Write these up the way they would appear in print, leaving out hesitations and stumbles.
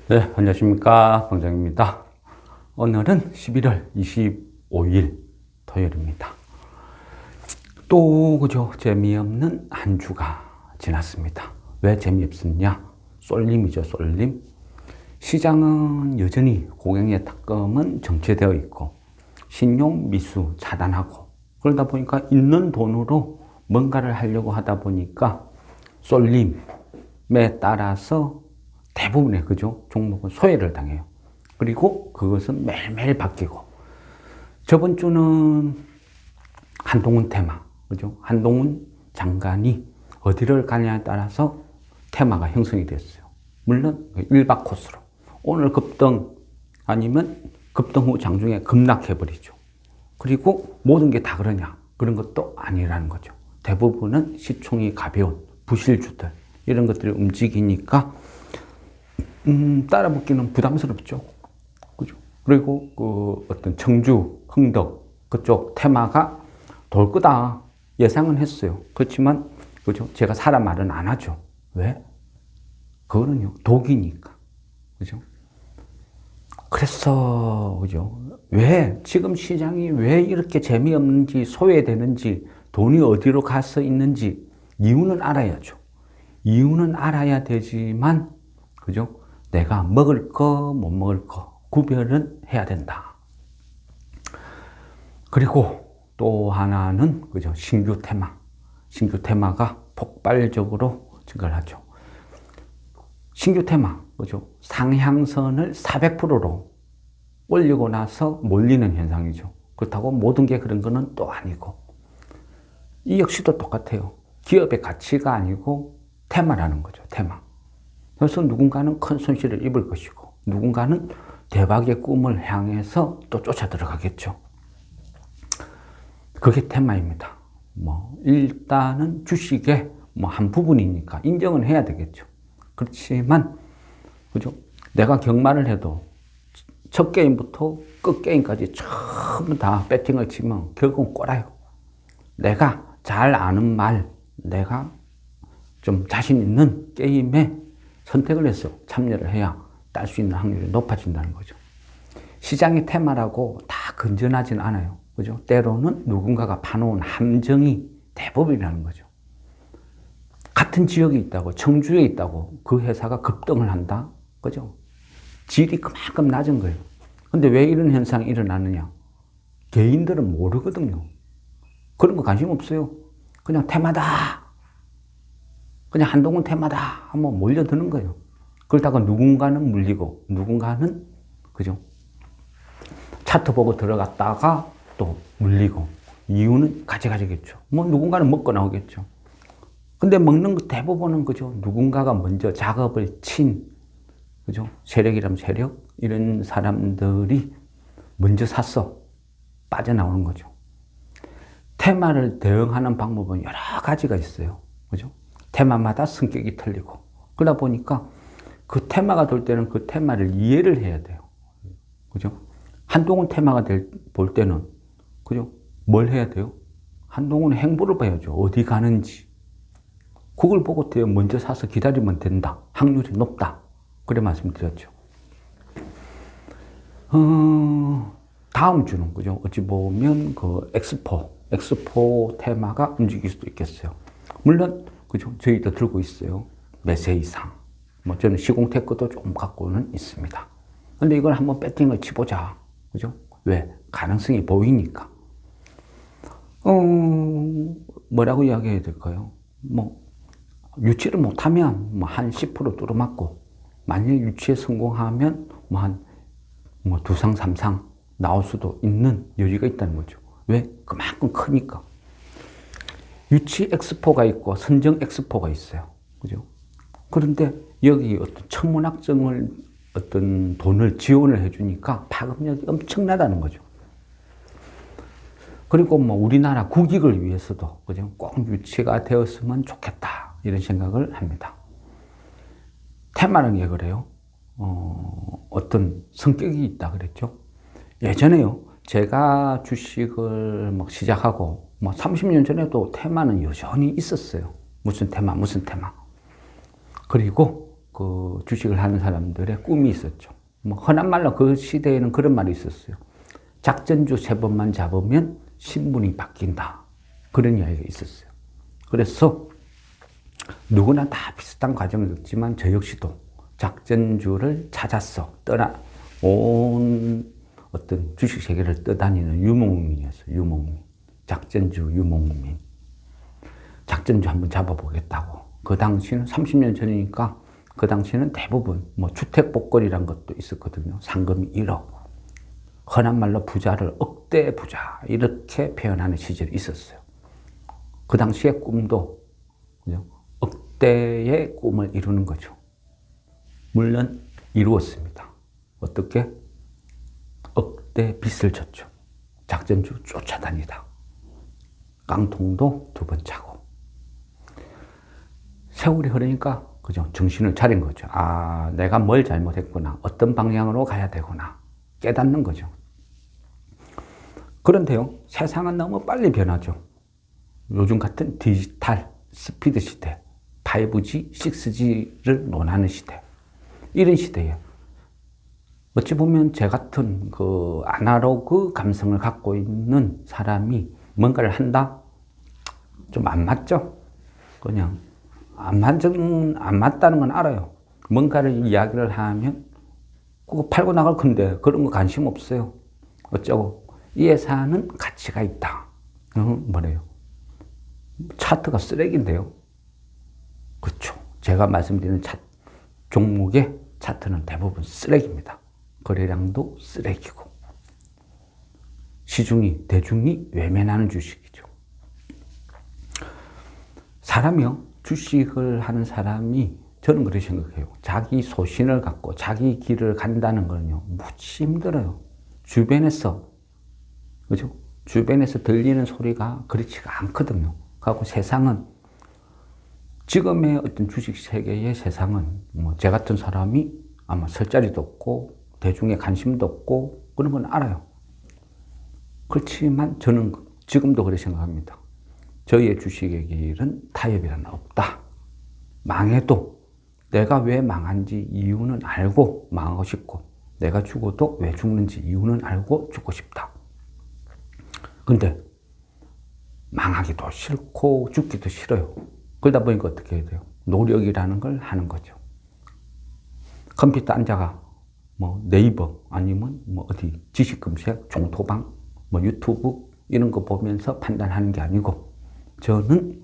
네, 안녕하십니까. 방장입니다. 오늘은 11월 25일 토요일입니다. 또, 그죠. 재미없는 한 주가 지났습니다. 왜 재미없었냐? 쏠림이죠, 쏠림. 시장은 여전히 고객의 탁금은 정체되어 있고, 신용 미수 차단하고, 그러다 보니까 있는 돈으로 뭔가를 하려고 하다 보니까 쏠림에 따라서 대부분의 그죠 종목은 소외를 당해요. 그리고 그것은 매일매일 바뀌고, 저번 주는 한동훈 테마, 그죠? 한동훈 장관이 어디를 가냐에 따라서 테마가 형성이 됐어요. 물론 일박 코스로. 오늘 급등 아니면 급등 후 장중에 급락해버리죠. 그리고 모든 게 다 그러냐? 그런 것도 아니라는 거죠. 대부분은 시총이 가벼운 부실주들, 이런 것들이 움직이니까 따라붙기는 부담스럽죠. 그죠? 그리고 어떤 청주, 흥덕 그쪽 테마가 돌 거다 예상은 했어요. 그렇지만 그죠? 제가 사람 말은 안 하죠. 왜? 그거는요 독이니까. 그죠? 그래서 그죠? 왜 지금 시장이 왜 이렇게 재미없는지, 소외되는지, 돈이 어디로 가서 있는지 이유는 알아야죠. 이유는 알아야 되지만 그죠? 내가 먹을 거, 못 먹을 거 구별은 해야 된다. 그리고 또 하나는 그죠? 신규 테마. 신규 테마가 폭발적으로 증가를 하죠. 신규 테마, 그죠? 상향선을 400%로 올리고 나서 몰리는 현상이죠. 그렇다고 모든 게 그런 거는 또 아니고. 이 역시도 똑같아요. 기업의 가치가 아니고 테마라는 거죠. 테마. 그래서 누군가는 큰 손실을 입을 것이고, 누군가는 대박의 꿈을 향해서 또 쫓아 들어가겠죠. 그게 테마입니다. 일단은 주식의 한 부분이니까 인정은 해야 되겠죠. 그렇지만, 그죠? 내가 경마를 해도 첫 게임부터 끝 게임까지 전부 다 배팅을 치면 결국은 꼬라요. 내가 잘 아는 말, 내가 좀 자신 있는 게임에 선택을 해서 참여를 해야 딸 수 있는 확률이 높아진다는 거죠. 시장의 테마라고 다 건전하진 않아요. 그죠? 때로는 누군가가 파놓은 함정이 대부분이라는 거죠. 같은 지역에 있다고, 청주에 있다고 그 회사가 급등을 한다? 그죠? 질이 그만큼 낮은 거예요. 근데 왜 이런 현상이 일어나느냐? 개인들은 모르거든요. 그런 거 관심 없어요. 그냥 테마다. 그냥 한동훈 테마다 한번 몰려드는 거예요. 그러다가 누군가는 물리고, 누군가는, 그죠? 차트 보고 들어갔다가 또 물리고, 이유는 가져가겠죠. 누군가는 먹고 나오겠죠. 근데 먹는 거 대부분은, 그죠? 누군가가 먼저 작업을 친, 그죠? 세력이라면 세력, 이런 사람들이 먼저 샀어. 빠져나오는 거죠. 테마를 대응하는 방법은 여러 가지가 있어요. 그죠? 테마마다 성격이 틀리고. 그러다 보니까 그 테마가 돌 때는 그 테마를 이해를 해야 돼요. 그죠? 한동훈 테마가 볼 때는, 그죠? 뭘 해야 돼요? 한동훈의 행보를 봐야죠. 어디 가는지. 그걸 보고 먼저 사서 기다리면 된다. 확률이 높다. 그래 말씀드렸죠. 다음 주는, 그죠? 어찌 보면 그 엑스포 테마가 움직일 수도 있겠어요. 물론, 그죠? 저희도 들고 있어요. 매세 이상. 저는 시공테크도 좀 갖고는 있습니다. 근데 이걸 한번 배팅을 치보자. 그죠? 왜? 가능성이 보이니까. 뭐라고 이야기해야 될까요? 유치를 못하면 한 10% 뚫어맞고, 만약 유치에 성공하면 두상, 삼상 나올 수도 있는 여지가 있다는 거죠. 왜? 그만큼 크니까. 유치 엑스포가 있고 선정 엑스포가 있어요. 그죠? 그런데 여기 어떤 천문학적을 어떤 돈을 지원을 해주니까 파급력이 엄청나다는 거죠. 그리고 우리나라 국익을 위해서도, 그죠? 꼭 유치가 되었으면 좋겠다. 이런 생각을 합니다. 테마는 왜 그래요? 어떤 성격이 있다 그랬죠? 예전에요. 제가 주식을 시작하고 30년 전에도 테마는 여전히 있었어요. 무슨 테마. 그리고 그 주식을 하는 사람들의 꿈이 있었죠. 뭐 흔한 말로 그 시대에는 그런 말이 있었어요. 작전주 3번만 잡으면 신분이 바뀐다. 그런 이야기가 있었어요. 그래서 누구나 다 비슷한 과정을 겪지만 저 역시도 작전주를 찾았어. 온 어떤 주식 세계를 떠다니는 유목민이었어요. 유목민. 작전주 유목민. 작전주 한번 잡아보겠다고. 그 당시는 30년 전이니까 그 당시는 대부분 뭐 주택복권이란 것도 있었거든요. 상금이 1억. 흔한 말로 부자를 억대 부자 이렇게 표현하는 시절이 있었어요. 그 당시의 꿈도 억대의 꿈을 이루는 거죠. 물론 이루었습니다. 어떻게? 억대 빚을 졌죠. 작전주 쫓아다니다. 깡통도 2번 차고. 세월이 흐르니까 그죠? 정신을 차린 거죠. 아, 내가 뭘 잘못했구나. 어떤 방향으로 가야 되구나. 깨닫는 거죠. 그런데요, 세상은 너무 빨리 변하죠. 요즘 같은 디지털 스피드 시대, 5G, 6G를 논하는 시대. 이런 시대에 어찌 보면 제 같은 그 아날로그 감성을 갖고 있는 사람이 뭔가를 한다? 좀 안 맞죠? 그냥 안 맞다는 건 알아요. 뭔가를 이야기를 하면 그거 팔고 나갈 건데 그런 거 관심 없어요. 어쩌고. 이 회사는 가치가 있다. 뭐래요? 차트가 쓰레기인데요. 그렇죠. 제가 말씀드리는 종목의 차트는 대부분 쓰레기입니다. 거래량도 쓰레기고 대중이 외면하는 주식이죠. 사람이요, 주식을 하는 사람이 저는 그렇게 생각해요. 자기 소신을 갖고 자기 길을 간다는 거는요, 무지 힘들어요. 주변에서, 그죠? 주변에서 들리는 소리가 그렇지가 않거든요. 그래서 세상은, 지금의 어떤 주식 세계의 세상은 뭐 제 같은 사람이 아마 설 자리도 없고 대중의 관심도 없고 그런 건 알아요. 그렇지만 저는 지금도 그렇게 생각합니다. 저희의 주식의 길은 타협이란 없다. 망해도 내가 왜 망한지 이유는 알고 망하고 싶고, 내가 죽어도 왜 죽는지 이유는 알고 죽고 싶다. 근데 망하기도 싫고 죽기도 싫어요. 그러다 보니까 어떻게 해야 돼요? 노력이라는 걸 하는 거죠. 컴퓨터 앉아가 뭐 네이버 아니면 뭐 어디 지식 검색, 종토방, 뭐 유튜브 이런 거 보면서 판단하는 게 아니고, 저는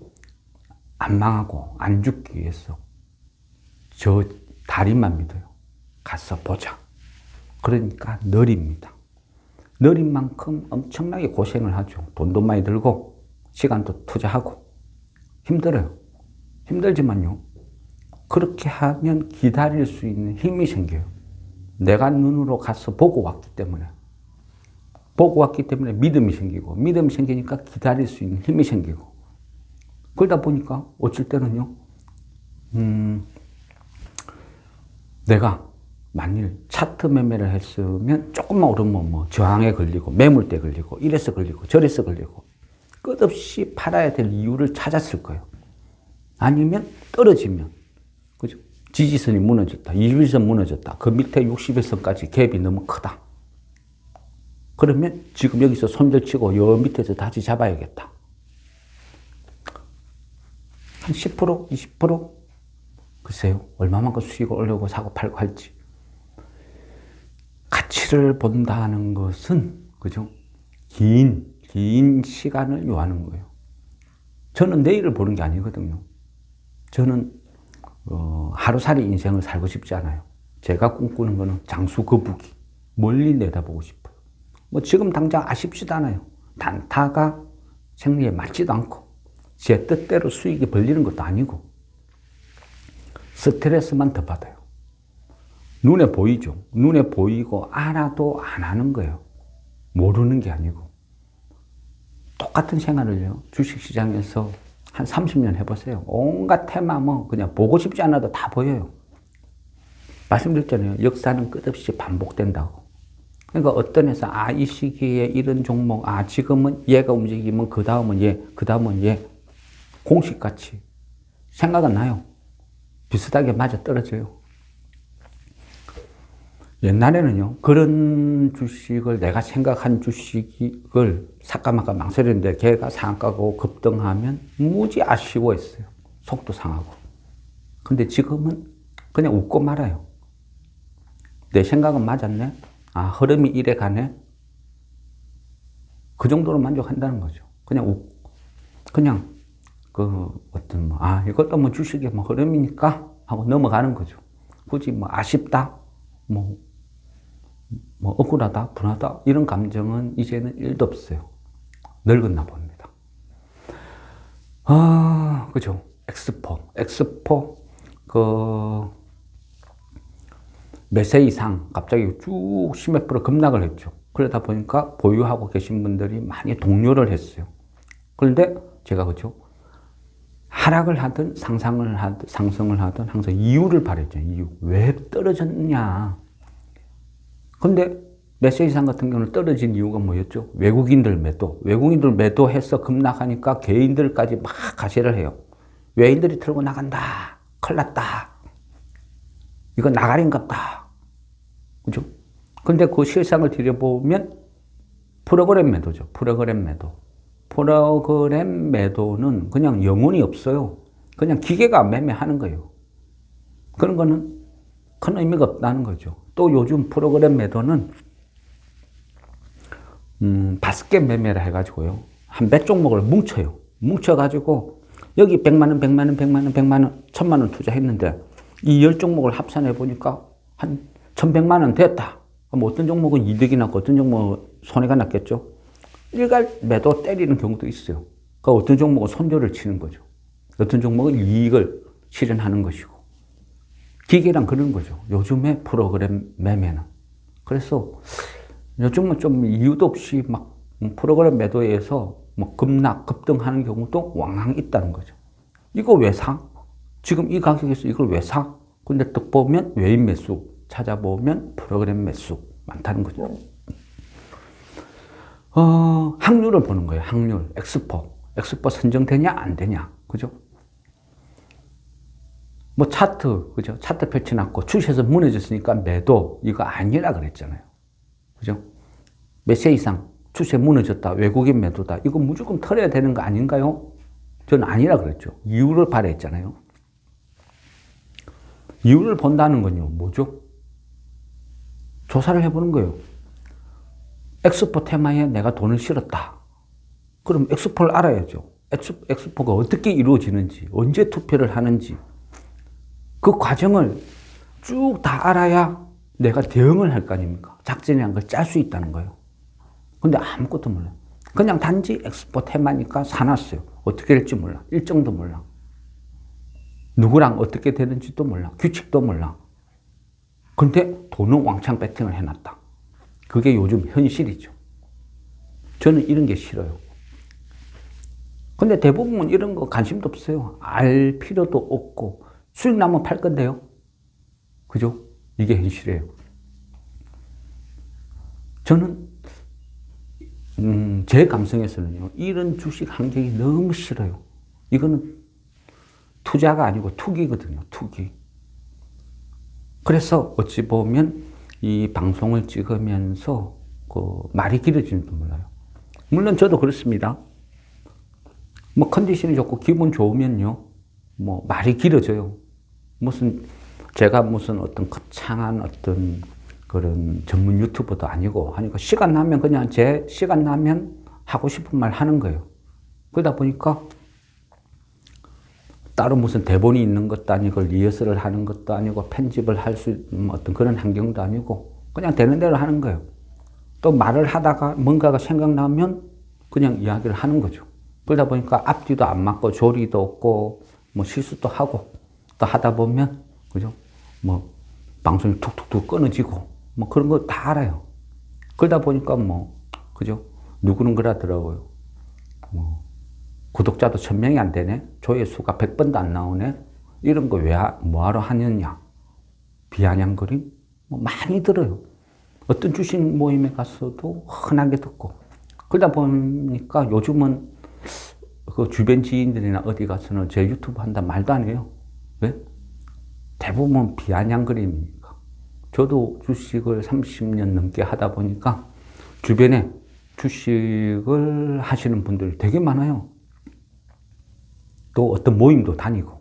안 망하고 안 죽기 위해서 저 달인만 믿어요. 가서 보자. 그러니까 느립니다. 느린 만큼 엄청나게 고생을 하죠. 돈도 많이 들고 시간도 투자하고 힘들어요. 힘들지만요, 그렇게 하면 기다릴 수 있는 힘이 생겨요. 내가 눈으로 가서 보고 왔기 때문에 믿음이 생기고, 믿음이 생기니까 기다릴 수 있는 힘이 생기고, 그러다 보니까 어쩔 때는요, 내가 만일 차트 매매를 했으면 조금만 오르면 뭐 저항에 걸리고 매물대 걸리고 이래서 걸리고 저래서 걸리고 끝없이 팔아야 될 이유를 찾았을 거예요. 아니면 떨어지면, 그죠? 지지선이 무너졌다, 21선 무너졌다, 그 밑에 61선까지 갭이 너무 크다. 그러면 지금 여기서 손절치고 여 밑에서 다시 잡아야겠다. 한 10%, 20%? 글쎄요, 얼마만큼 수익을 올려고 사고 팔고 할지. 가치를 본다는 것은, 그죠? 긴 시간을 요하는 거예요. 저는 내일을 보는 게 아니거든요. 저는 하루살이 인생을 살고 싶지 않아요. 제가 꿈꾸는 거는 장수거북이, 멀리 내다보고 싶어요. 뭐 지금 당장 아쉽지도 않아요. 단타가 생리에 맞지도 않고 제 뜻대로 수익이 벌리는 것도 아니고 스트레스만 더 받아요. 눈에 보이죠. 눈에 보이고 알아도 안 하는 거예요. 모르는 게 아니고. 똑같은 생활을요, 주식시장에서 한 30년 해보세요. 온갖 테마 뭐 그냥 보고 싶지 않아도 다 보여요. 말씀드렸잖아요. 역사는 끝없이 반복된다고. 그러니까 어떤 회사, 이 시기에 이런 종목, 지금은 얘가 움직이면 그 다음은 얘, 그 다음은 얘. 공식같이 생각은 나요. 비슷하게 맞아 떨어져요. 옛날에는요, 그런 주식을 내가 생각한 주식을 삭감할까 망설였는데 걔가 상한가고 급등하면 무지 아쉬워했어요. 속도 상하고. 근데 지금은 그냥 웃고 말아요. 내 생각은 맞았네. 아, 흐름이 이래 가네. 그 정도로 만족한다는 거죠. 그냥 이것도 뭐 주식의 뭐 흐름이니까 하고 넘어가는 거죠. 굳이 뭐 아쉽다, 뭐 억울하다, 분하다, 이런 감정은 이제는 1도 없어요. 늙었나 봅니다. 그죠. 엑스포, 몇 세 이상 갑자기 쭉 10몇 프로 급락을 했죠. 그러다 보니까 보유하고 계신 분들이 많이 동요를 했어요. 그런데 제가 그죠. 하락을 하든 상승을 하든 항상 이유를 바랬죠. 이유. 왜 떨어졌냐. 근데 몇 세 이상 같은 경우는 떨어진 이유가 뭐였죠? 외국인들 매도해서 급락하니까 개인들까지 막 가세를 해요. 외인들이 털고 나간다. 큰일 났다. 이거 나가린갑다. 그죠? 근데 그 실상을 들여보면 프로그램 매도죠. 프로그램 매도는 그냥 영혼이 없어요. 그냥 기계가 매매하는 거예요. 그런 거는 큰 의미가 없다는 거죠. 또 요즘 프로그램 매도는 바스켓 매매를 해가지고요. 한 몇 종목을 뭉쳐가지고 여기 100만 원, 1000만 원 투자했는데 이 10종목을 합산해 보니까 한 1100만 원 됐다. 그럼 어떤 종목은 이득이 났고 어떤 종목은 손해가 났겠죠. 일괄 매도 때리는 경우도 있어요. 그러니까 어떤 종목은 손절을 치는 거죠. 어떤 종목은 이익을 실현하는 것이고. 기계랑 그런 거죠. 요즘의 프로그램 매매는. 그래서 요즘은 좀 이유도 없이 막 프로그램 매도에서 뭐 급등하는 경우도 왕왕 있다는 거죠. 이거 왜 사? 지금 이 가격에서 이걸 왜 사? 근데 또 보면 외인 매수, 찾아보면 프로그램 매수 많다는 거죠. 확률을 보는 거예요. 확률. 엑스포 선정되냐 안 되냐. 그죠? 뭐 차트, 그죠? 차트 펼쳐놨고 주식에서 무너졌으니까 매도, 이거 아니라 그랬잖아요. 그죠? 몇 세 이상 주식 무너졌다, 외국인 매도다, 이거 무조건 털어야 되는 거 아닌가요? 저는 아니라 그랬죠. 이유를 바랬잖아요. 이유를 본다는 건요, 뭐죠? 조사를 해보는 거예요. 엑스포 테마에 내가 돈을 실었다. 그럼 엑스포를 알아야죠. 엑스포가 어떻게 이루어지는지, 언제 투표를 하는지, 그 과정을 쭉 다 알아야 내가 대응을 할 거 아닙니까? 작전이라는 걸 짤 수 있다는 거예요. 근데 아무것도 몰라요. 그냥 단지 엑스포 테마니까 사놨어요. 어떻게 될지 몰라. 일정도 몰라. 누구랑 어떻게 되는지도 몰라. 규칙도 몰라. 근데 돈은 왕창 배팅을 해놨다. 그게 요즘 현실이죠. 저는 이런 게 싫어요. 근데 대부분 이런 거 관심도 없어요. 알 필요도 없고 수익 나면 팔 건데요. 그죠? 이게 현실이에요. 저는 제 감성에서는요, 이런 주식 환경이 너무 싫어요. 이거는 투자가 아니고 투기거든요. 투기. 그래서 어찌 보면 이 방송을 찍으면서 말이 길어지는지도 몰라요. 물론 저도 그렇습니다. 뭐 컨디션이 좋고 기분 좋으면요, 뭐 말이 길어져요. 제가 무슨 어떤 거창한 어떤 그런 전문 유튜버도 아니고 하니까 시간 나면 그냥 제 시간 나면 하고 싶은 말 하는 거예요. 그러다 보니까 따로 무슨 대본이 있는 것도 아니고 리허설을 하는 것도 아니고 편집을 할 수 있는 어떤 그런 환경도 아니고 그냥 되는 대로 하는 거예요. 또 말을 하다가 뭔가가 생각나면 그냥 이야기를 하는 거죠. 그러다 보니까 앞뒤도 안 맞고 조리도 없고 뭐 실수도 하고 또 하다 보면 그죠? 뭐 방송이 툭툭툭 끊어지고 뭐 그런 거 다 알아요. 그러다 보니까 뭐 그죠? 누구는 그러더라고요. 뭐 구독자도 1000명이 안 되네. 조회수가 100번도 안 나오네. 이런 거 뭐하러 하느냐. 비아냥거림? 뭐 많이 들어요. 어떤 주식 모임에 가서도 흔하게 듣고. 그러다 보니까 요즘은 그 주변 지인들이나 어디 가서는 제 유튜브 한다 말도 안 해요. 왜? 대부분 비아냥거림이니까. 저도 주식을 30년 넘게 하다 보니까 주변에 주식을 하시는 분들이 되게 많아요. 또 어떤 모임도 다니고.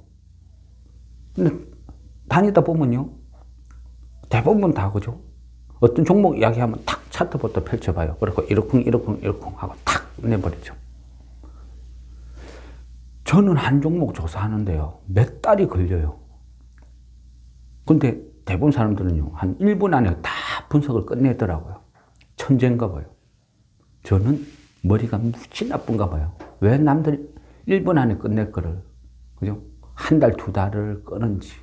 근데 다니다 보면요. 대부분 다 그죠? 어떤 종목 이야기하면 탁 차트부터 펼쳐봐요. 그리고 이러쿵 하고 탁 내버리죠. 저는 한 종목 조사하는데요. 몇 달이 걸려요. 근데 대부분 사람들은요. 한 1분 안에 다 분석을 끝내더라고요. 천재인가 봐요. 저는 머리가 무지 나쁜가 봐요. 왜 남들이 1분 안에 끝낼 거를, 그죠? 한 달, 두 달을 끄는지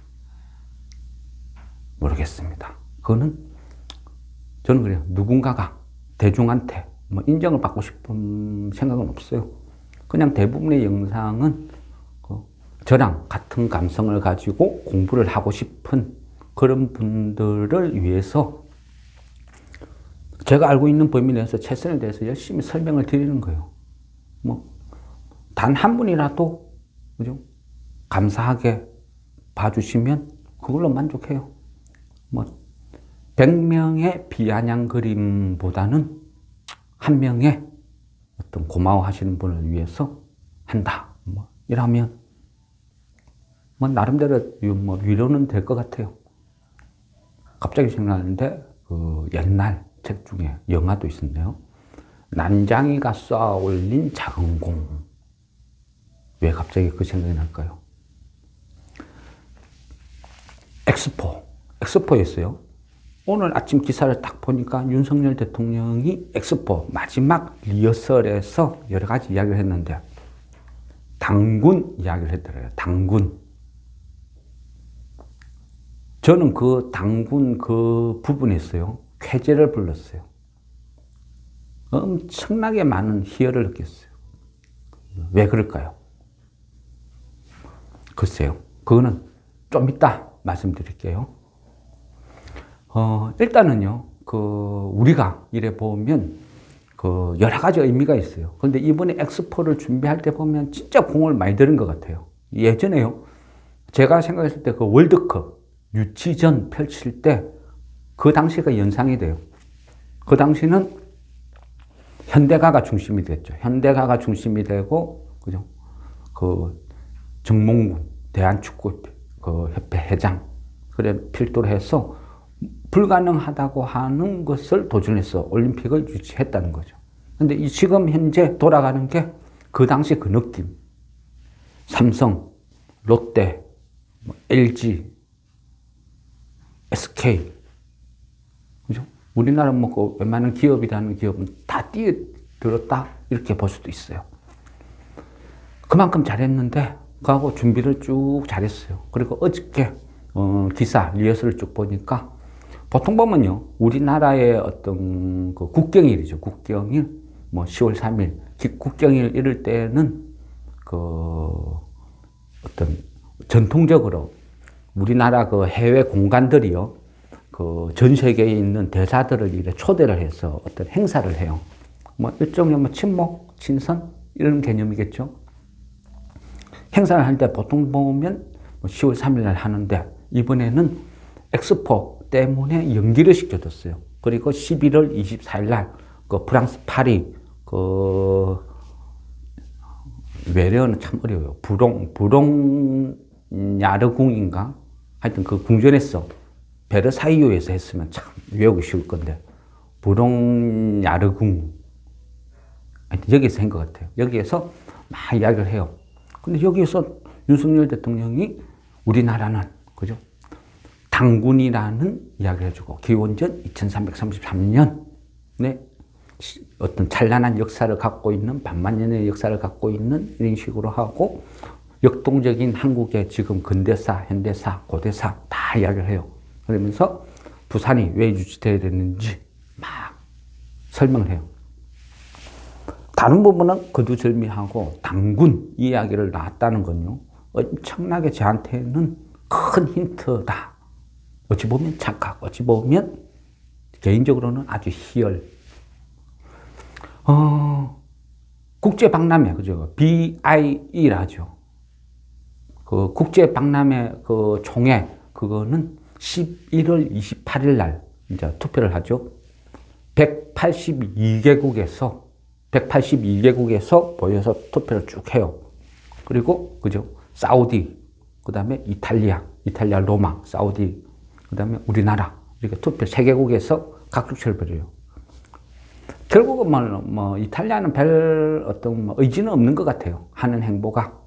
모르겠습니다. 그거는 저는 그래요. 누군가가 대중한테 뭐 인정을 받고 싶은 생각은 없어요. 그냥 대부분의 영상은 저랑 같은 감성을 가지고 공부를 하고 싶은 그런 분들을 위해서 제가 알고 있는 범위 내에서 최선에 대해서 열심히 설명을 드리는 거예요. 뭐 단 한 분이라도 그죠? 감사하게 봐주시면 그걸로 만족해요. 뭐 100명의 비아냥 그림보다는 한 명의 어떤 고마워하시는 분을 위해서 한다. 뭐 이러면 뭐 나름대로 뭐 위로는 될 것 같아요. 갑자기 생각나는데 그 옛날 책 중에 영화도 있었네요. 난장이가 쌓아 올린 작은 공. 왜 갑자기 그 생각이 날까요? 엑스포였어요. 오늘 아침 기사를 딱 보니까 윤석열 대통령이 엑스포 마지막 리허설에서 여러 가지 이야기를 했는데 당군 이야기를 했더래요. 당군. 저는 그 당군 그 부분에서요. 쾌재를 불렀어요. 엄청나게 많은 희열을 느꼈어요. 왜 그럴까요? 글쎄요. 그거는 좀 이따 말씀드릴게요. 일단은요, 우리가 이래 보면, 여러 가지 의미가 있어요. 그런데 이번에 엑스포를 준비할 때 보면 진짜 공을 많이 들인 것 같아요. 예전에요, 제가 생각했을 때 그 월드컵 유치전 펼칠 때 그 당시가 연상이 돼요. 그 당시는 현대가가 중심이 됐죠. 현대가가 중심이 되고, 그죠? 정몽군, 대한축구협회 회장, 그래, 필두로 해서 불가능하다고 하는 것을 도전해서 올림픽을 유치했다는 거죠. 근데 지금 현재 돌아가는 게 그 당시 그 느낌. 삼성, 롯데, LG, SK. 그죠? 우리나라 뭐 웬만한 기업이라는 기업은 다 뛰어들었다. 이렇게 볼 수도 있어요. 그만큼 잘했는데, 그하고 준비를 쭉 잘했어요. 그리고 어저께, 기사, 리허설을 쭉 보니까, 보통 보면요, 우리나라의 어떤 그 국경일이죠. 국경일, 뭐 10월 3일, 국경일 이럴 때는 어떤 전통적으로 우리나라 그 해외 공간들이요, 전 세계에 있는 대사들을 이렇게 초대를 해서 어떤 행사를 해요. 뭐 일종의 뭐 친목, 친선 이런 개념이겠죠. 행사를 할 때 보통 보면 10월 3일 날 하는데 이번에는 엑스포 때문에 연기를 시켜줬어요. 그리고 11월 24일 날 프랑스 파리 외래어는 참 어려워요. 부롱야르궁인가? 하여튼 그 궁전에서 베르사유에서 했으면 참 외우기 쉬울 건데 부롱야르궁 하여튼 여기서 한 것 같아요. 여기에서 막 이야기를 해요. 근데 여기에서 윤석열 대통령이 우리나라는 그죠? 당군이라는 이야기를 해주고 기원전 2333년에 어떤 찬란한 역사를 갖고 있는 반만년의 역사를 갖고 있는 이런 식으로 하고 역동적인 한국의 지금 근대사, 현대사, 고대사 다 이야기를 해요. 그러면서 부산이 왜 유치되어야 됐는지 막 설명을 해요. 다른 부분은 거두절미하고 당군 이야기를 나왔다는 건요. 엄청나게 저한테는 큰 힌트다. 어찌 보면 착각, 어찌 보면 개인적으로는 아주 희열. 국제박람회, 그죠? BIE라죠. 국제박람회 총회, 그거는 11월 28일 날 이제 투표를 하죠. 182개국에서 모여서 투표를 쭉 해요. 그리고 그죠? 사우디, 그 다음에 이탈리아 로마, 사우디, 그 다음에 우리나라 이렇게 투표 3개국에서 각축제를 벌여요. 결국은 뭐 이탈리아는 별 어떤 의지는 없는 것 같아요. 하는 행보가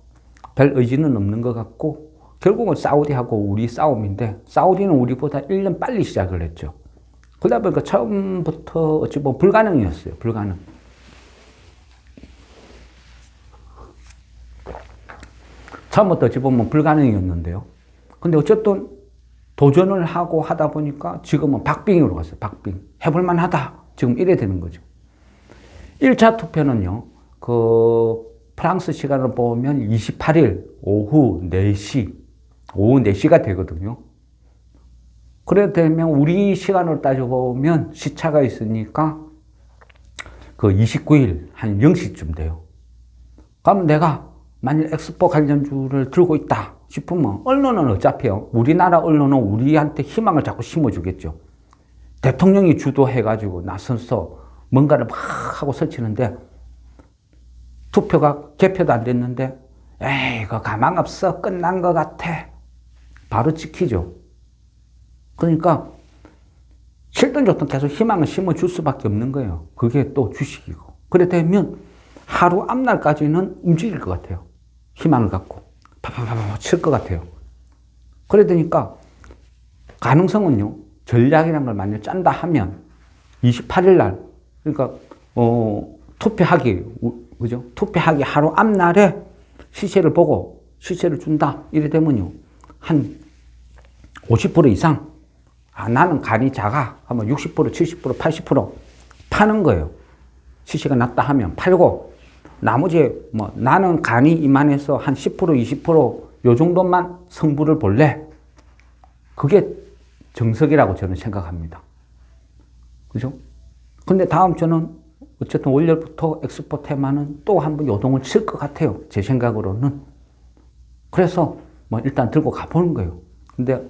별 의지는 없는 것 같고, 결국은 사우디하고 우리 싸움인데, 사우디는 우리보다 1년 빨리 시작을 했죠. 그러다 보니까 처음부터 어찌 보면 불가능이었어요. 불가능. 처음부터 어찌 보면 불가능이었는데요. 근데 어쨌든 도전을 하고 하다 보니까 지금은 박빙으로 갔어요. 박빙. 해볼만 하다. 지금 이래 되는 거죠. 1차 투표는요, 프랑스 시간으로 보면 28일 오후 4시가 되거든요. 그래 되면 우리 시간으로 따져보면 시차가 있으니까 29일 한 0시쯤 돼요. 그럼 내가 만일 엑스포 관련주를 들고 있다 싶으면 언론은 어차피요, 우리나라 언론은 우리한테 희망을 자꾸 심어주겠죠. 대통령이 주도해가지고 나서서 뭔가를 막 하고 설치는데, 투표가 개표도 안 됐는데 에이 이거 가망 없어, 끝난 것 같아, 바로 찍히죠. 그러니까 싫든 좋든 계속 희망을 심어줄 수밖에 없는 거예요. 그게 또 주식이고. 그래 되면 하루 앞날까지는 움직일 것 같아요. 희망을 갖고 파파파파 칠 것 같아요. 그래 되니까 가능성은요, 전략이라는 걸 만약 짠다 하면 28일 날, 그러니까 투표하기, 그죠? 투표하기 하루 앞날에 시세를 보고 시세를 준다 이래 되면요, 한 50% 이상, 나는 간이 작아 하면 60%, 70%, 80% 파는 거예요. 시세가 낮다 하면 팔고, 나머지 나는 간이 이만해서 한 10%, 20% 요 정도만 승부를 볼래. 그게 정석이라고 저는 생각합니다. 그죠? 근데 다음 주는 어쨌든 월요일부터 엑스포 테마는 또 한번 요동을 칠 것 같아요. 제 생각으로는. 그래서 일단 들고 가보는 거예요. 근데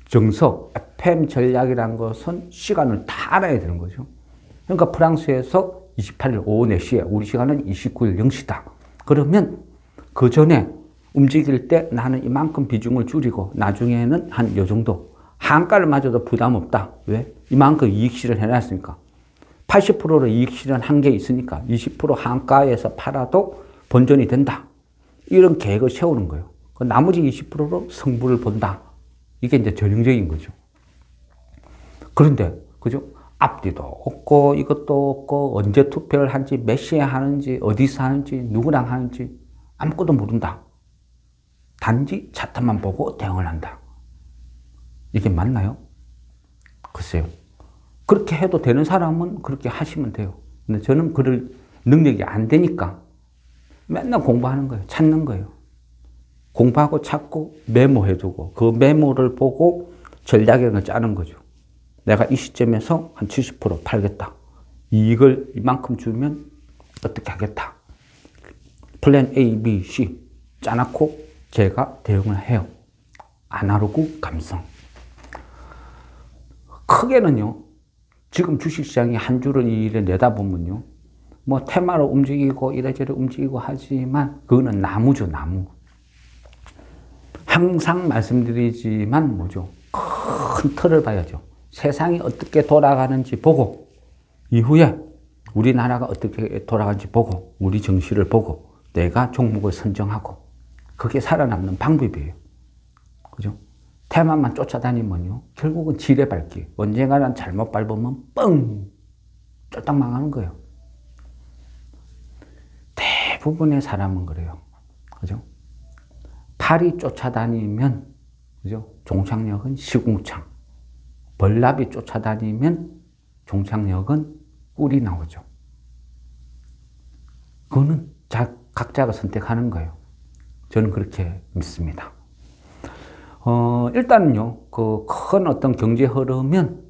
정석, FM 전략이라는 것은 시간을 다 알아야 되는 거죠. 그러니까 프랑스에서 28일 오후 4시에, 우리 시간은 29일 0시다. 그러면 그 전에 움직일 때 나는 이만큼 비중을 줄이고 나중에는 한 요 정도. 한가를 맞아도 부담 없다. 왜? 이만큼 이익 실현 해놨으니까. 80%로 이익 실현한 게 있으니까 20% 한가에서 팔아도 본전이 된다. 이런 계획을 세우는 거예요. 나머지 20%로 승부를 본다. 이게 이제 전형적인 거죠. 그런데, 그죠? 앞뒤도 없고, 이것도 없고, 언제 투표를 하는지, 몇 시에 하는지, 어디서 하는지, 누구랑 하는지, 아무것도 모른다. 단지 차트만 보고 대응을 한다. 이게 맞나요? 글쎄요. 그렇게 해도 되는 사람은 그렇게 하시면 돼요. 근데 저는 그럴 능력이 안 되니까 맨날 공부하는 거예요. 찾는 거예요. 공부하고 찾고 메모해두고, 그 메모를 보고 전략을 짜는 거죠. 내가 이 시점에서 한 70% 팔겠다. 이익을 이만큼 주면 어떻게 하겠다. 플랜 A, B, C 짜놓고 제가 대응을 해요. 아날로그 감성. 크게는요, 지금 주식시장이 한 주를 이래 내다보면요, 테마로 움직이고 이래저래 움직이고 하지만 그거는 나무죠, 나무. 항상 말씀드리지만 뭐죠? 큰 틀을 봐야죠. 세상이 어떻게 돌아가는지 보고, 이후에 우리나라가 어떻게 돌아가는지 보고, 우리 정시를 보고, 내가 종목을 선정하고, 그게 살아남는 방법이에요. 그죠? 테마만 쫓아다니면요, 결국은 지뢰밟기. 언젠가는 잘못 밟으면 뻥! 쫄딱 망하는 거예요. 대부분의 사람은 그래요. 그죠? 팔이 쫓아다니면, 그죠? 종착역은 시궁창. 벌납이 쫓아다니면 종착역은 꿀이 나오죠. 그거는 각자가 선택하는 거예요. 저는 그렇게 믿습니다. 일단은요, 큰 어떤 경제 흐름은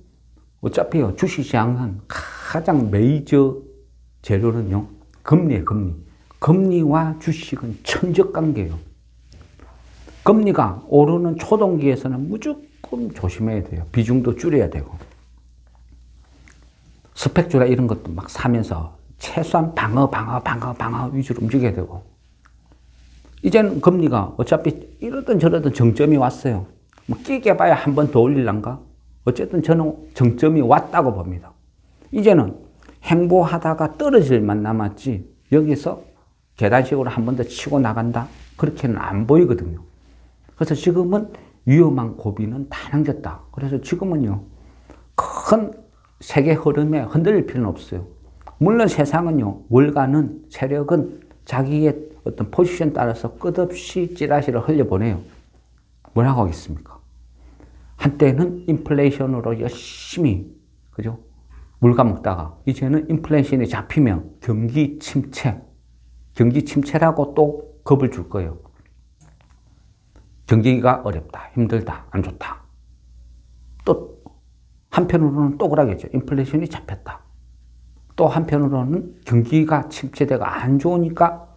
어차피요, 주식시장은 가장 메이저 재료는요, 금리예요, 금리. 금리와 주식은 천적 관계예요. 금리가 오르는 초동기에서는 무조건 조금 조심해야 돼요. 비중도 줄여야 되고. 스펙주라 이런 것도 막 사면서 최소한 방어 위주로 움직여야 되고. 이제는 금리가 어차피 이러든 저러든 정점이 왔어요. 뭐 끼게 봐야 한 번 더 올릴란가? 어쨌든 저는 정점이 왔다고 봅니다. 이제는 행보하다가 떨어질만 남았지 여기서 계단식으로 한 번 더 치고 나간다? 그렇게는 안 보이거든요. 그래서 지금은 위험한 고비는 다 넘겼다. 그래서 지금은요, 큰 세계 흐름에 흔들릴 필요는 없어요. 물론 세상은요, 월가는 세력은 자기의 어떤 포지션 따라서 끝없이 찌라시를 흘려보내요. 뭐라고 하겠습니까? 한때는 인플레이션으로 열심히, 그죠? 물가 먹다가, 이제는 인플레이션이 잡히면 경기 침체라고 또 겁을 줄 거예요. 경기가 어렵다, 힘들다, 안 좋다. 또 한편으로는 또 그러겠죠. 인플레이션이 잡혔다. 또 한편으로는 경기가 침체되고 안 좋으니까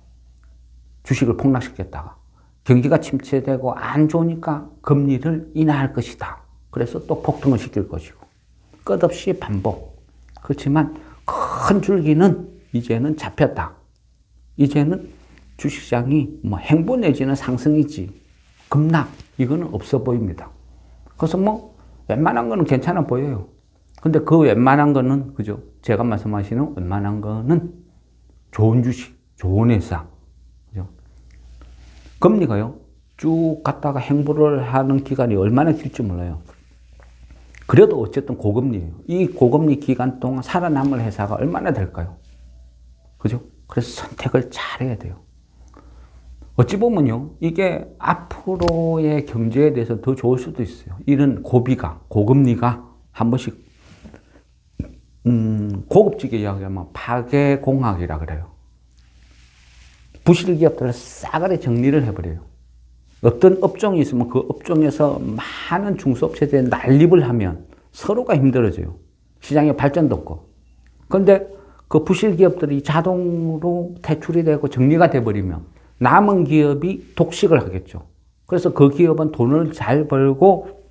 주식을 폭락시켰다가 경기가 침체되고 안 좋으니까 금리를 인하할 것이다. 그래서 또 폭등을 시킬 것이고 끝없이 반복. 그렇지만 큰 줄기는 이제는 잡혔다. 이제는 주식시장이 뭐 행보 내지는 상승이지 급락 이거는 없어 보입니다. 그래서 뭐 웬만한 거는 괜찮아 보여요. 근데 그 웬만한 거는 그죠? 제가 말씀하시는 웬만한 거는 좋은 주식, 좋은 회사, 그죠? 금리가요 쭉 갔다가 행보를 하는 기간이 얼마나 길지 몰라요. 그래도 어쨌든 고금리예요. 이 고금리 기간 동안 살아남을 회사가 얼마나 될까요? 그죠? 그래서 선택을 잘 해야 돼요. 어찌 보면요, 이게 앞으로의 경제에 대해서 더 좋을 수도 있어요. 이런 고금리가 한 번씩, 고급지게 이야기하면 파괴공학이라 그래요. 부실기업들을 싸그리 정리를 해버려요. 어떤 업종이 있으면 그 업종에서 많은 중소업체들이 난립을 하면 서로가 힘들어져요. 시장에 발전도 없고. 그런데 그 부실기업들이 자동으로 퇴출이 되고 정리가 돼버리면 남은 기업이 독식을 하겠죠. 그래서 그 기업은 돈을 잘 벌고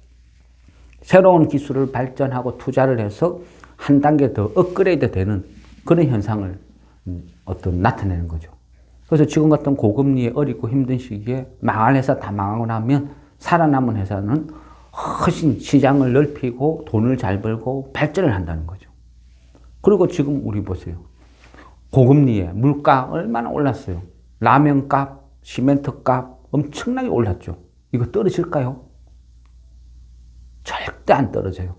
새로운 기술을 발전하고 투자를 해서 한 단계 더 업그레이드 되는 그런 현상을 나타내는 거죠. 그래서 지금 같은 고금리에 어렵고 힘든 시기에 망할 회사 다 망하고 나면 살아남은 회사는 훨씬 시장을 넓히고 돈을 잘 벌고 발전을 한다는 거죠. 그리고 지금 우리 보세요. 고금리에 물가 얼마나 올랐어요. 라면 값, 시멘트 값 엄청나게 올랐죠. 이거 떨어질까요? 절대 안 떨어져요.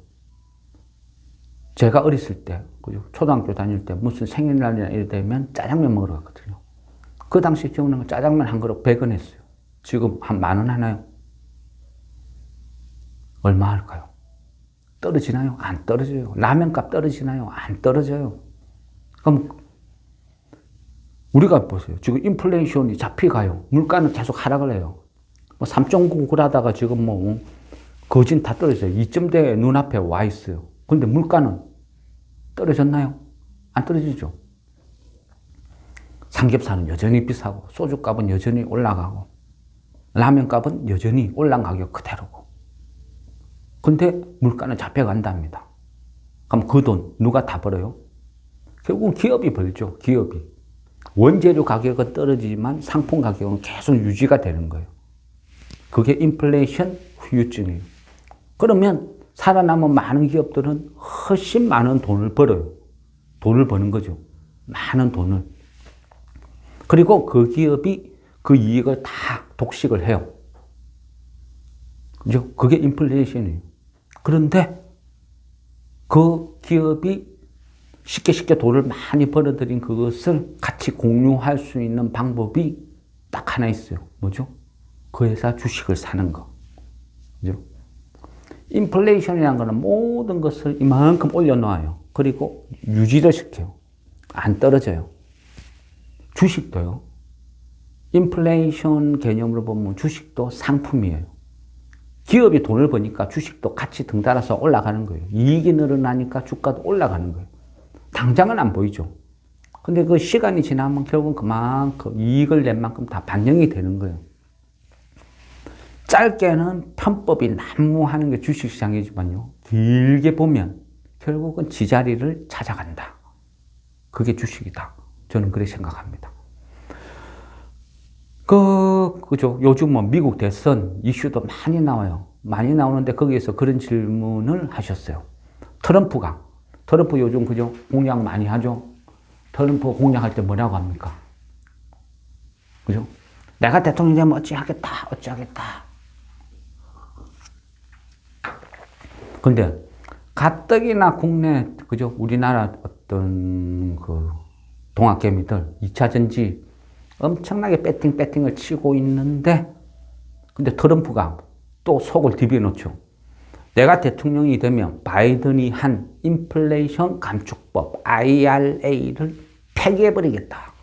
제가 어렸을 때, 초등학교 다닐 때 무슨 생일날이나 이럴 때면 짜장면 먹으러 갔거든요. 그 당시 기억나는 짜장면 한 그릇 100원 했어요. 지금 한 10,000원 하나요? 얼마 할까요? 떨어지나요? 안 떨어져요. 라면 값 떨어지나요? 안 떨어져요. 그럼 우리가 보세요. 지금 인플레이션이 잡혀가요. 물가는 계속 하락을 해요. 3.9 그러다가 지금 거진 다 떨어져요. 2점대 눈앞에 와 있어요. 근데 물가는 떨어졌나요? 안 떨어지죠. 삼겹살은 여전히 비싸고 소주값은 여전히 올라가고 라면값은 여전히 올라간 가격 그대로고. 근데 물가는 잡혀간답니다. 그럼 그 돈 누가 다 벌어요? 결국은 기업이 벌죠. 기업이. 원재료 가격은 떨어지지만 상품 가격은 계속 유지가 되는 거예요. 그게 인플레이션 후유증이에요. 그러면 살아남은 많은 기업들은 훨씬 많은 돈을 벌어요. 돈을 버는 거죠. 많은 돈을. 그리고 그 기업이 그 이익을 다 독식을 해요. 그죠? 그게 인플레이션이에요. 그런데 그 기업이 쉽게 돈을 많이 벌어들인 그것을 같이 공유할 수 있는 방법이 딱 하나 있어요. 뭐죠? 그 회사 주식을 사는 거. 그죠? 인플레이션이라는 거는 모든 것을 이만큼 올려놓아요. 그리고 유지를 시켜요. 안 떨어져요. 주식도요. 인플레이션 개념으로 보면 주식도 상품이에요. 기업이 돈을 버니까 주식도 같이 등달아서 올라가는 거예요. 이익이 늘어나니까 주가도 올라가는 거예요. 당장은 안 보이죠. 근데 그 시간이 지나면 결국은 그만큼 이익을 낸 만큼 다 반영이 되는 거예요. 짧게는 편법이 난무하는 게 주식시장이지만요. 길게 보면 결국은 지자리를 찾아간다. 그게 주식이다. 저는 그렇게 생각합니다. 그죠. 요즘 뭐 미국 대선 이슈도 많이 나와요. 많이 나오는데 거기에서 그런 질문을 하셨어요. 트럼프 요즘 그죠. 공약 많이 하죠. 트럼프 공약할 때 뭐라고 합니까? 그죠? 내가 대통령 되면 어찌하겠다. 근데 가뜩이나 국내 그죠? 우리나라 어떤 그 동학개미들 2차 전지 엄청나게 배팅을 치고 있는데 근데 트럼프가 또 속을 디벼놓죠. 내가 대통령이 되면 바이든이 한 인플레이션 감축법 IRA를 폐기해버리겠다.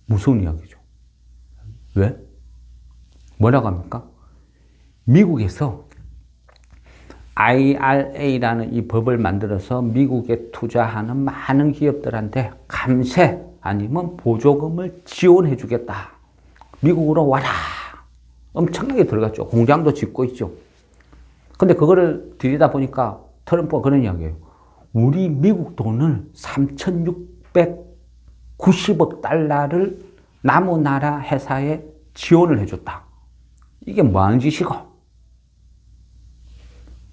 무서운 이야기죠. 왜? 뭐라고 합니까? 미국에서 IRA라는 이 법을 만들어서 미국에 투자하는 많은 기업들한테 감세 아니면 보조금을 지원해 주겠다. 미국으로 와라. 엄청나게 들어갔죠. 공장도 짓고 있죠. 근데 그거를 들이다 보니까 트럼프가 그런 이야기예요. 우리 미국 돈을 3,690억 달러를 남의 나라 회사에 지원을 해줬다. 이게 뭐 하는 짓이고?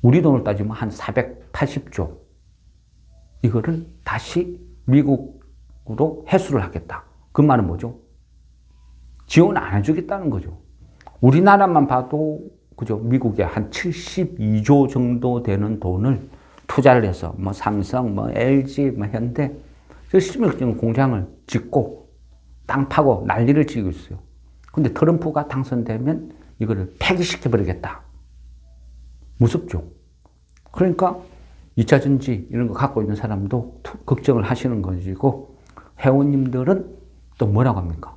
우리 돈을 따지면 한 480조. 이거를 다시 미국으로 회수를 하겠다. 그 말은 뭐죠? 지원 안 해주겠다는 거죠. 우리나라만 봐도 그죠? 미국에 한 72조 정도 되는 돈을 투자를 해서 뭐 삼성, 뭐 LG, 뭐 현대 열심히 공장을 짓고 땅 파고 난리를 치고 있어요. 근데 트럼프가 당선되면 이거를 폐기시켜 버리겠다. 무섭죠. 그러니까 2차 전지 이런 거 갖고 있는 사람도 걱정을 하시는 것이고 회원님들은 또 뭐라고 합니까?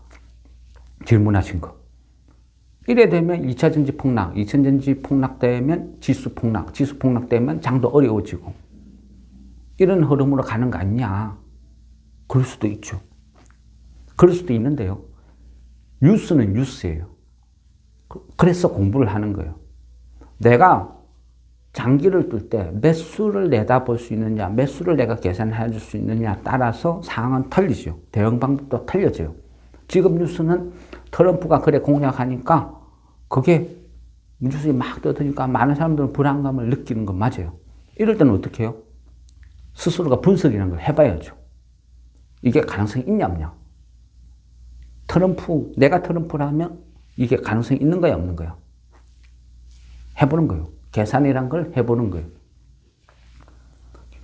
질문하신 거. 이래 되면 2차 전지 폭락, 2차 전지 폭락되면 지수 폭락되면 장도 어려워지고 이런 흐름으로 가는 거 아니냐. 그럴 수도 있죠. 그럴 수도 있는데요. 뉴스는 뉴스예요. 그래서 공부를 하는 거예요. 내가 장기를 뚫 때 매수를 내다볼 수 있느냐, 매수를 내가 계산해 줄 수 있느냐 따라서 상황은 틀리죠. 대응 방법도 틀려져요. 지금 뉴스는 트럼프가 그래 공약하니까 그게 뉴스에 막 떠드니까 많은 사람들은 불안감을 느끼는 건 맞아요. 이럴 때는 어떻게 해요? 스스로가 분석이라는 걸 해봐야죠. 이게 가능성이 있냐 없냐. 내가 트럼프라면 이게 가능성이 있는 거야 없는 거야. 해보는 거예요. 계산이란 걸 해보는 거예요.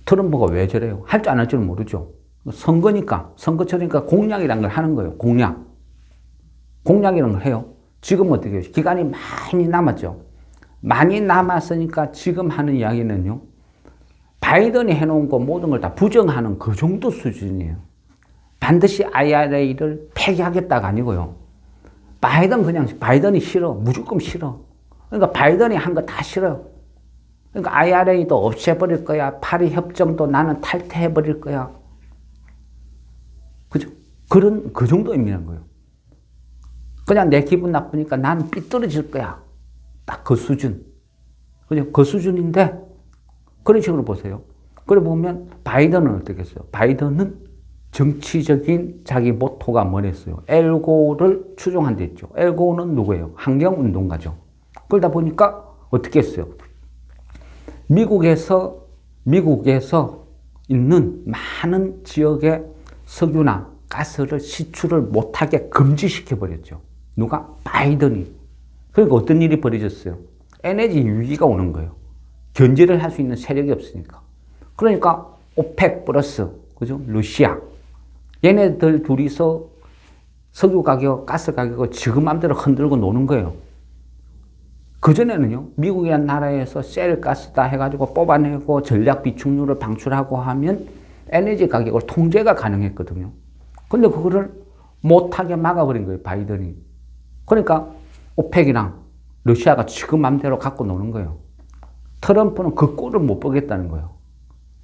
트럼프가 왜 저래요? 할 줄 안 할 줄 모르죠. 선거니까, 선거철이니까 공약이란 걸 하는 거예요. 공약이란 걸 해요. 지금 어떻게 해요? 기간이 많이 남았죠. 많이 남았으니까 지금 하는 이야기는요. 바이든이 해놓은 거 모든 걸 다 부정하는 그 정도 수준이에요. 반드시 IRA를 폐기하겠다가 아니고요. 바이든이 싫어. 무조건 싫어. 그러니까 바이든이 한 거 다 싫어요. 그러니까 IRA도 없애버릴 거야. 파리 협정도 나는 탈퇴해버릴 거야. 그죠? 그 정도 의미는 거예요. 그냥 내 기분 나쁘니까 나는 삐뚤어질 거야. 딱 그 수준. 그죠? 그 수준인데, 그런 식으로 보세요. 그래 보면, 바이든은 어떻게 했어요? 바이든은 정치적인 자기 모토가 뭐랬어요? 엘고를 추종한 데 있죠. 엘고는 누구예요? 환경운동가죠. 그러다 보니까 어떻게 했어요? 미국에서 있는 많은 지역의 석유나 가스를 시출을 못하게 금지시켜버렸죠. 누가? 바이든이. 그러니까 어떤 일이 벌어졌어요? 에너지 위기가 오는 거예요. 견제를 할 수 있는 세력이 없으니까. 그러니까 오펙 플러스, 그죠? 러시아. 얘네들 둘이서 석유 가격, 가스 가격을 지금 맘대로 흔들고 노는 거예요. 그전에는요, 미국이라는 나라에서 셀 가스다 해가지고 뽑아내고 전략 비축률을 방출하고 하면 에너지 가격을 통제가 가능했거든요. 근데 그거를 못하게 막아버린 거예요, 바이든이. 그러니까 오펙이랑 러시아가 지금 맘대로 갖고 노는 거예요. 트럼프는 그 꼴을 못 보겠다는 거예요.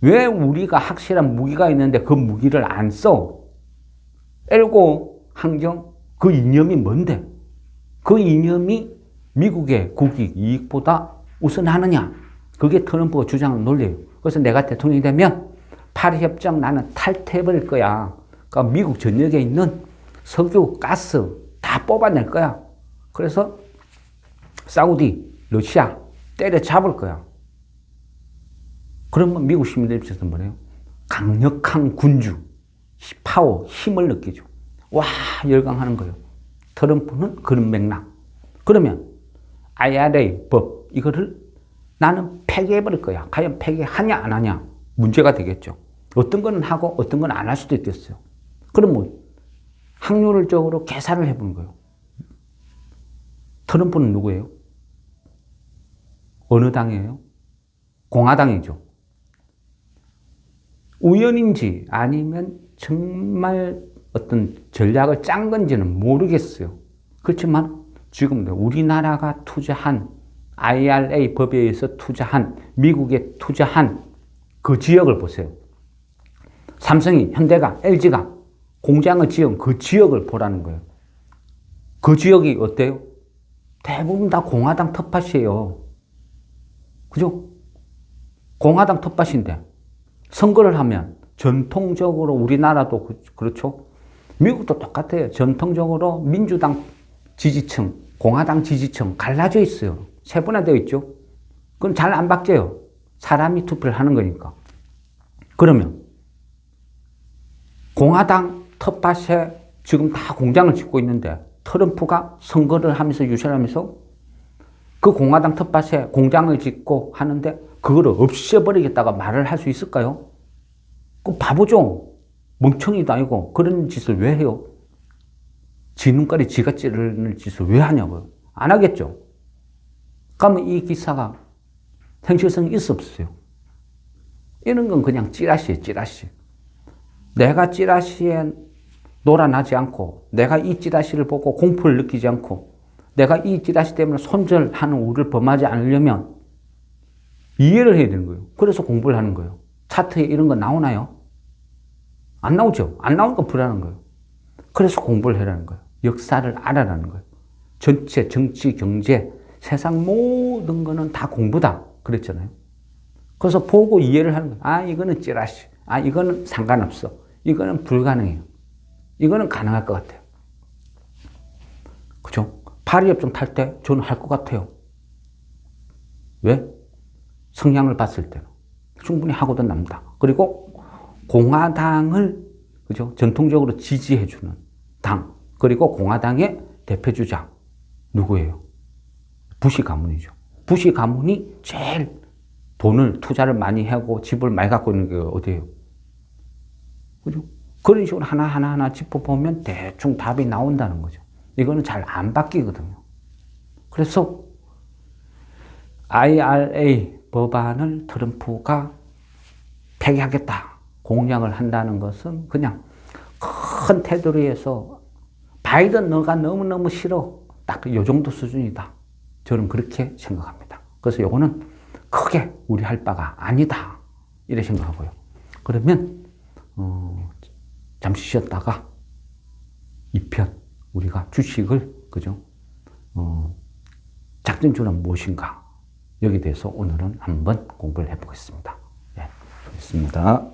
왜 우리가 확실한 무기가 있는데 그 무기를 안 써? 엘고 환경 그 이념이 뭔데? 그 이념이 미국의 국익 이익보다 우선하느냐? 그게 트럼프가 주장하는 논리예요. 그래서 내가 대통령이 되면 파리 협정 나는 탈퇴해버릴 거야. 그러니까 미국 전역에 있는 석유, 가스 다 뽑아낼 거야. 그래서 사우디, 러시아 때려잡을 거야. 그러면 미국 시민들 입장에서 뭐래요? 강력한 군주, 파워, 힘을 느끼죠. 와, 열광하는 거예요. 트럼프는 그런 맥락. 그러면 IRA 법, 이거를 나는 폐기해버릴 거야. 과연 폐기하냐, 안 하냐? 문제가 되겠죠. 어떤 거는 하고 어떤 건 안 할 수도 있겠어요. 그러면 확률적으로 계산을 해보는 거예요. 트럼프는 누구예요? 어느 당이에요? 공화당이죠. 우연인지 아니면 정말 어떤 전략을 짠 건지는 모르겠어요. 그렇지만 지금 우리나라가 투자한 IRA 법에 의해서 투자한 미국에 투자한 그 지역을 보세요. 삼성이, 현대가, LG가 공장을 지은 그 지역을 보라는 거예요. 그 지역이 어때요? 대부분 다 공화당 텃밭이에요. 그죠? 공화당 텃밭인데 선거를 하면 전통적으로 우리나라도 그렇죠? 미국도 똑같아요. 전통적으로 민주당 지지층, 공화당 지지층 갈라져 있어요. 세분화되어 있죠. 그건 잘 안 바뀌어요. 사람이 투표를 하는 거니까. 그러면 공화당 텃밭에 지금 다 공장을 짓고 있는데 트럼프가 선거를 하면서 유세를 하면서 그 공화당 텃밭에 공장을 짓고 하는데 그거를 없애버리겠다가 말을 할 수 있을까요? 그 바보죠. 멍청이도 아니고 그런 짓을 왜 해요? 지 눈깔이 지가 찌르는 짓을 왜 하냐고요. 안 하겠죠. 그러면 이 기사가 현실성이 있어 없어요? 이런 건 그냥 찌라시예요, 찌라시. 내가 찌라시에 놀아나지 않고 내가 이 찌라시를 보고 공포를 느끼지 않고 내가 이 찌라시 때문에 손절하는 우를 범하지 않으려면 이해를 해야 되는 거예요. 그래서 공부를 하는 거예요. 차트에 이런 거 나오나요? 안 나오죠. 안 나오니까 불안한 거예요. 그래서 공부를 해라는 거예요. 역사를 알아라는 거예요. 전체 정치, 경제, 세상 모든 거는 다 공부다. 그랬잖아요. 그래서 보고 이해를 하는 거예요. 아, 이거는 찌라시. 아, 이거는 상관없어. 이거는 불가능해요. 이거는 가능할 것 같아요. 그죠? 파리협정 탈 때 저는 할 것 같아요. 왜? 성향을 봤을 때는 충분히 하고도 남다. 그리고 공화당을 그죠? 전통적으로 지지해주는 당. 그리고 공화당의 대표주자 누구예요? 부시 가문이죠. 부시 가문이 제일 돈을 투자를 많이 하고 집을 많이 갖고 있는 게 어디예요? 그죠? 그런 식으로 하나하나 짚어보면 대충 답이 나온다는 거죠. 이거는 잘 안 바뀌거든요. 그래서 IRA 법안을 트럼프가 폐기하겠다 공약을 한다는 것은 그냥 큰 테두리에서 바이든 너가 너무너무 싫어. 딱 이 정도 수준이다. 저는 그렇게 생각합니다. 그래서 이거는 크게 우리 할 바가 아니다. 이렇게 생각하고요. 그러면 잠시 쉬었다가 2편 우리가 주식을 그죠? 작전주는 무엇인가? 여기에 대해서 오늘은 한번 공부를 해보겠습니다. 네, 알겠습니다.